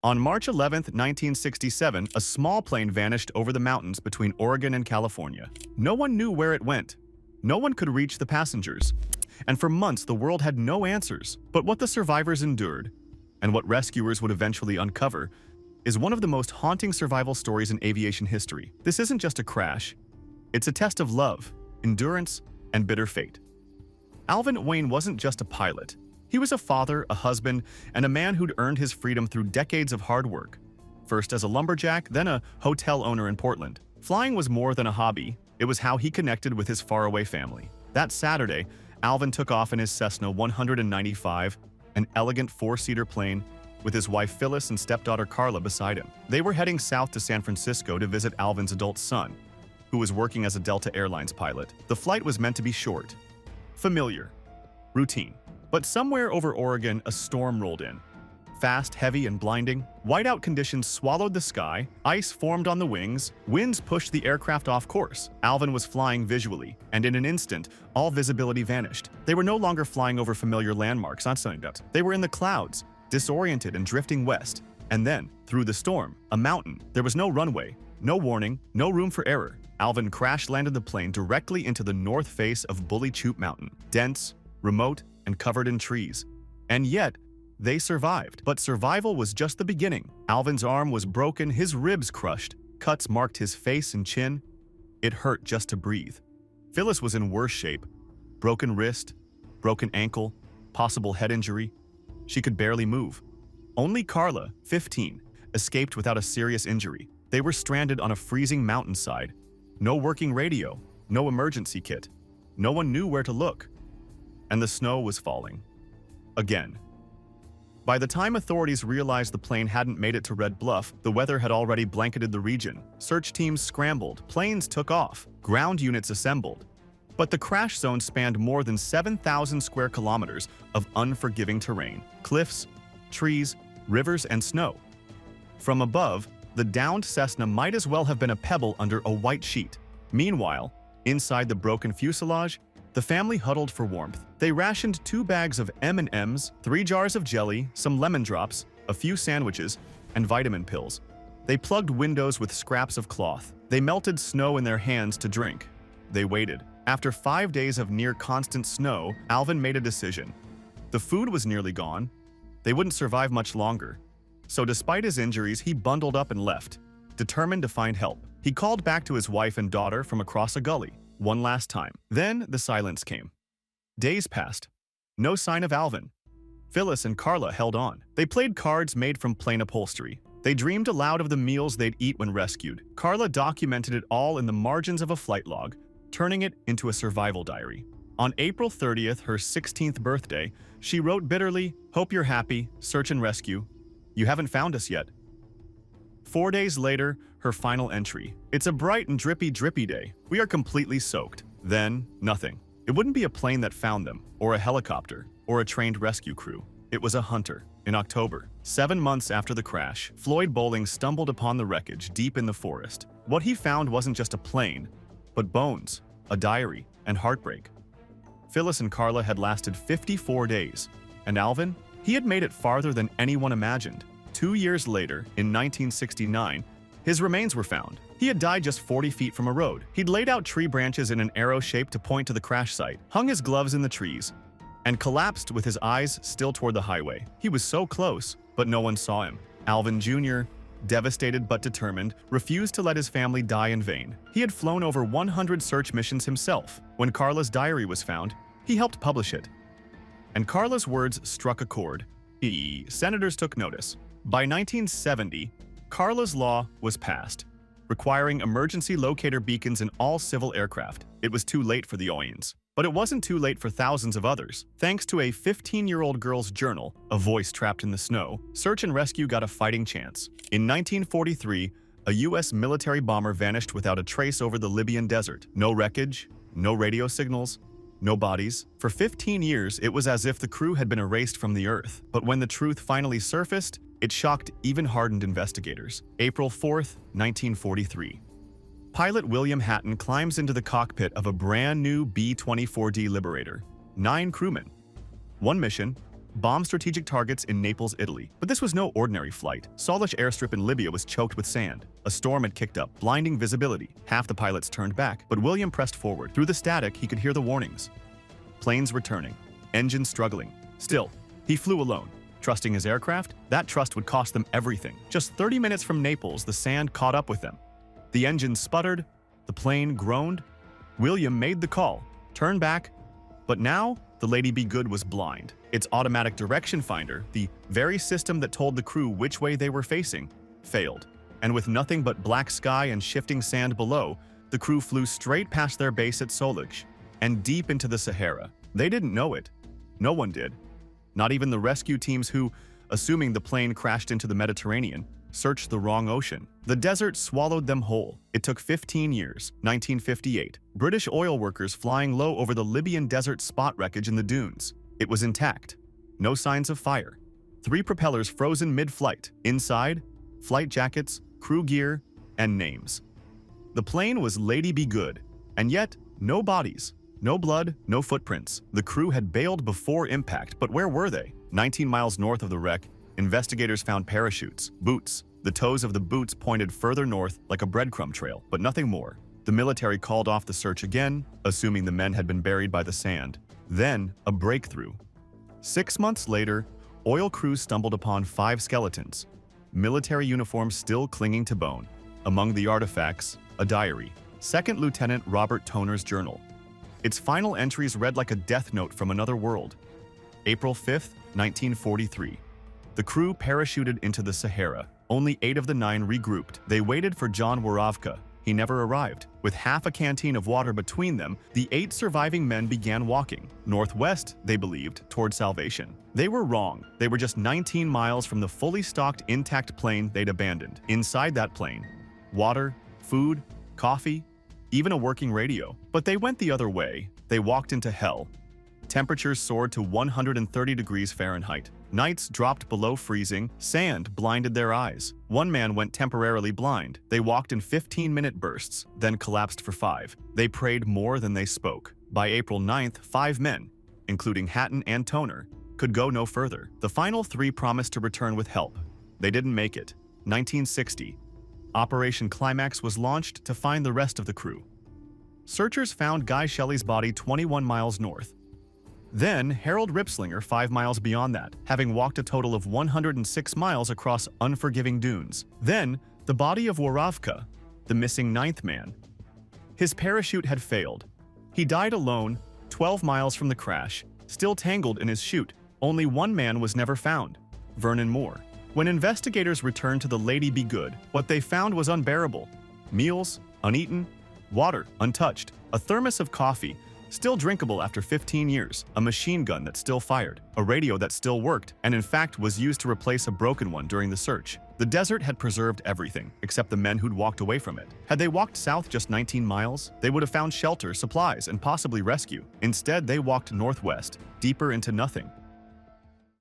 On March 11, 1967, a small plane vanished over the mountains between Oregon and California. No one knew where it went. No one could reach the passengers. And for months, the world had no answers. But what the survivors endured, and what rescuers would eventually uncover, is one of the most haunting survival stories in aviation history. This isn't just a crash. It's a test of love, endurance, and bitter fate. Alvin Wayne wasn't just a pilot. He was a father, a husband, and a man who'd earned his freedom through decades of hard work. First as a lumberjack, then a hotel owner in Portland. Flying was more than a hobby. It was how he connected with his faraway family. That Saturday, Alvin took off in his Cessna 195, an elegant four-seater plane, with his wife Phyllis and stepdaughter Carla beside him. They were heading south to San Francisco to visit Alvin's adult son, who was working as a Delta Airlines pilot. The flight was meant to be short, familiar, routine. But somewhere over Oregon, a storm rolled in. Fast, heavy, and blinding, whiteout conditions swallowed the sky, ice formed on the wings, winds pushed the aircraft off course. Alvin was flying visually, and in an instant, all visibility vanished. They were no longer flying over familiar landmarks, they were in the clouds, disoriented and drifting west. And then, through the storm, a mountain. There was no runway, no warning, no room for error. Alvin crash-landed the plane directly into the north face of Bully Chute Mountain, dense, remote, and covered in trees. And yet, they survived. But survival was just the beginning. Alvin's arm was broken, his ribs crushed, cuts marked his face and chin. It hurt just to breathe. Phyllis was in worse shape. Broken wrist, broken ankle, possible head injury. She could barely move. Only Carla, 15, escaped without a serious injury. They were stranded on a freezing mountainside. No working radio, no emergency kit. No one knew where to look. And the snow was falling. Again. By the time authorities realized the plane hadn't made it to Red Bluff, the weather had already blanketed the region. Search teams scrambled, planes took off, ground units assembled. But the crash zone spanned more than 7,000 square kilometers of unforgiving terrain, cliffs, trees, rivers, and snow. From above, the downed Cessna might as well have been a pebble under a white sheet. Meanwhile, inside the broken fuselage, the family huddled for warmth. They rationed 2 bags of M&Ms, 3 jars of jelly, some lemon drops, a few sandwiches, and vitamin pills. They plugged windows with scraps of cloth. They melted snow in their hands to drink. They waited. After 5 days of near-constant snow, Alvin made a decision. The food was nearly gone. They wouldn't survive much longer. So despite his injuries, he bundled up and left, determined to find help. He called back to his wife and daughter from across a gully. One last time. Then the silence came. Days passed. No sign of Alvin. Phyllis and Carla held on. They played cards made from plain upholstery. They dreamed aloud of the meals they'd eat when rescued. Carla documented it all in the margins of a flight log, turning it into a survival diary. On April 30th, her 16th birthday, she wrote bitterly, "Hope you're happy, search and rescue. You haven't found us yet." 4 days later, her final entry. "It's a bright and drippy day. We are completely soaked." Then, nothing. It wouldn't be a plane that found them, or a helicopter, or a trained rescue crew. It was a hunter. In October, 7 months after the crash, Floyd Bowling stumbled upon the wreckage deep in the forest. What he found wasn't just a plane, but bones, a diary, and heartbreak. Phyllis and Carla had lasted 54 days. And Alvin? He had made it farther than anyone imagined. 2 years later, in 1969, his remains were found. He had died just 40 feet from a road. He'd laid out tree branches in an arrow shape to point to the crash site, hung his gloves in the trees, and collapsed with his eyes still toward the highway. He was so close, but no one saw him. Alvin Jr., devastated but determined, refused to let his family die in vain. He had flown over 100 search missions himself. When Carla's diary was found, he helped publish it. And Carla's words struck a chord. Senators took notice. By 1970, Carla's law was passed, requiring emergency locator beacons in all civil aircraft. It was too late for the Oyens. But it wasn't too late for thousands of others. Thanks to a 15-year-old girl's journal, A Voice Trapped in the Snow, search and rescue got a fighting chance. In 1943, a U.S. military bomber vanished without a trace over the Libyan desert. No wreckage, no radio signals, no bodies. For 15 years, it was as if the crew had been erased from the earth. But when the truth finally surfaced, it shocked even hardened investigators. April 4th, 1943. Pilot William Hatton climbs into the cockpit of a brand new B-24D Liberator. 9 crewmen. One mission, bombed strategic targets in Naples, Italy. But this was no ordinary flight. Salish airstrip in Libya was choked with sand. A storm had kicked up, blinding visibility. Half the pilots turned back, but William pressed forward. Through the static, he could hear the warnings. Planes returning, engines struggling. Still, he flew alone. Trusting his aircraft, that trust would cost them everything. Just 30 minutes from Naples, the sand caught up with them. The engine sputtered, the plane groaned. William made the call, turned back, but now the Lady Be Good was blind. Its automatic direction finder, the very system that told the crew which way they were facing, failed. And with nothing but black sky and shifting sand below, the crew flew straight past their base at Solich and deep into the Sahara. They didn't know it. No one did. Not even the rescue teams who, assuming the plane crashed into the Mediterranean, searched the wrong ocean. The desert swallowed them whole. It took 15 years, 1958. British oil workers flying low over the Libyan desert spot wreckage in the dunes. It was intact. No signs of fire. 3 propellers frozen mid-flight. Inside, flight jackets, crew gear, and names. The plane was Lady Be Good, and yet no bodies. No blood, no footprints. The crew had bailed before impact, but where were they? 19 miles north of the wreck, investigators found parachutes, boots. The toes of the boots pointed further north like a breadcrumb trail, but nothing more. The military called off the search again, assuming the men had been buried by the sand. Then, a breakthrough. 6 months later, oil crews stumbled upon 5 skeletons, military uniforms still clinging to bone. Among the artifacts, a diary. Second Lieutenant Robert Toner's journal. Its final entries read like a death note from another world. April 5th, 1943. The crew parachuted into the Sahara. Only 8 of the 9 regrouped. They waited for John Waravka. He never arrived. With half a canteen of water between them, the 8 surviving men began walking. Northwest, they believed, toward salvation. They were wrong. They were just 19 miles from the fully stocked, intact plane they'd abandoned. Inside that plane, water, food, coffee, even a working radio. But they went the other way. They walked into hell. Temperatures soared to 130 degrees Fahrenheit. Nights dropped below freezing. Sand blinded their eyes. One man went temporarily blind. They walked in 15-minute bursts, then collapsed for 5. They prayed more than they spoke. By April 9th, 5 men, including Hatton and Toner, could go no further. The final 3 promised to return with help. They didn't make it. 1960. Operation Climax was launched to find the rest of the crew. Searchers found Guy Shelley's body 21 miles north. Then Harold Ripslinger 5 miles beyond that, having walked a total of 106 miles across unforgiving dunes. Then the body of Waravka, the missing 9th man. His parachute had failed. He died alone, 12 miles from the crash, still tangled in his chute. Only one man was never found, Vernon Moore. When investigators returned to the Lady Be Good, what they found was unbearable. Meals, uneaten, water, untouched, a thermos of coffee, still drinkable after 15 years, a machine gun that still fired, a radio that still worked, and in fact was used to replace a broken one during the search. The desert had preserved everything, except the men who'd walked away from it. Had they walked south just 19 miles, they would have found shelter, supplies, and possibly rescue. Instead, they walked northwest, deeper into nothing.